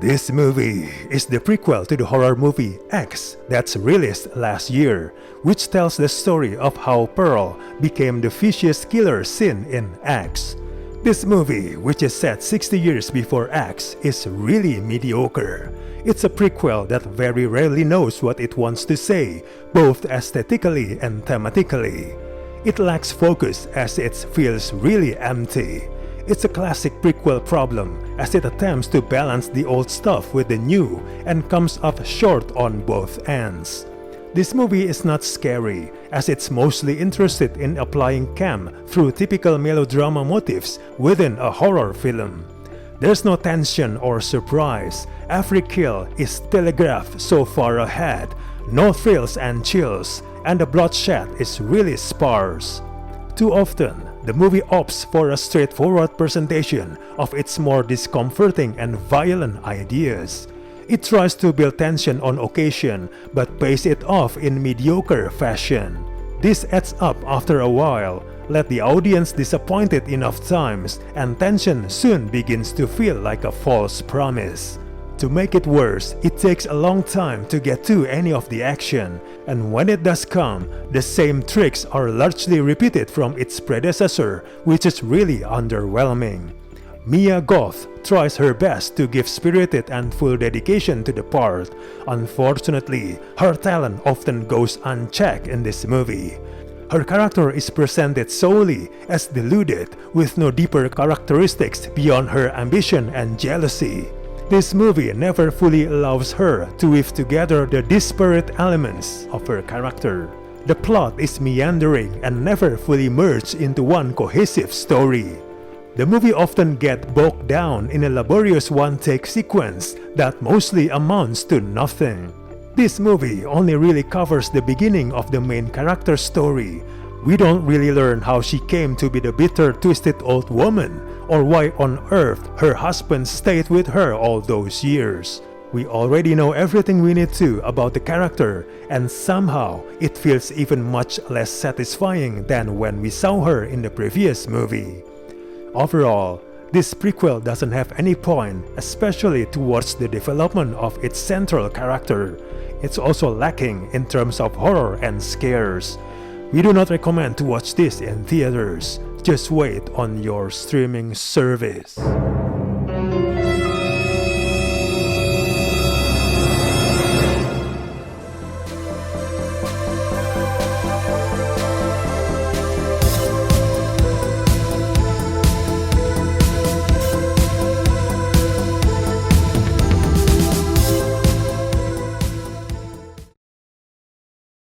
This movie is the prequel to the horror movie X that's released last year, which tells the story of how Pearl became the vicious killer seen in X. This movie, which is set 60 years before X, is really mediocre. It's a prequel that very rarely knows what it wants to say, both aesthetically and thematically. It lacks focus as it feels really empty. It's a classic prequel problem as it attempts to balance the old stuff with the new and comes up short on both ends. This movie is not scary as it's mostly interested in applying cam through typical melodrama motifs within a horror film. There's no tension or surprise. Every kill is telegraphed so far ahead, no thrills and chills, and the bloodshed is really sparse. Too often, the movie opts for a straightforward presentation of its more discomforting and violent ideas. It tries to build tension on occasion but pays it off in mediocre fashion. This adds up after a while, let the audience disappointed enough times, and tension soon begins to feel like a false promise. To make it worse, it takes a long time to get to any of the action, and when it does come, the same tricks are largely repeated from its predecessor, which is really underwhelming. Mia Goth tries her best to give spirited and full dedication to the part. Unfortunately, her talent often goes unchecked in this movie. Her character is presented solely as deluded, with no deeper characteristics beyond her ambition and jealousy. This movie never fully allows her to weave together the disparate elements of her character. The plot is meandering and never fully merged into one cohesive story. The movie often gets bogged down in a laborious one-take sequence that mostly amounts to nothing. This movie only really covers the beginning of the main character's story. We don't really learn how she came to be the bitter, twisted old woman, or why on earth her husband stayed with her all those years. We already know everything we need to about the character, and somehow it feels even much less satisfying than when we saw her in the previous movie. Overall, this prequel doesn't have any point, especially towards the development of its central character. It's also lacking in terms of horror and scares. We do not recommend to watch this in theaters. Just wait on your streaming service.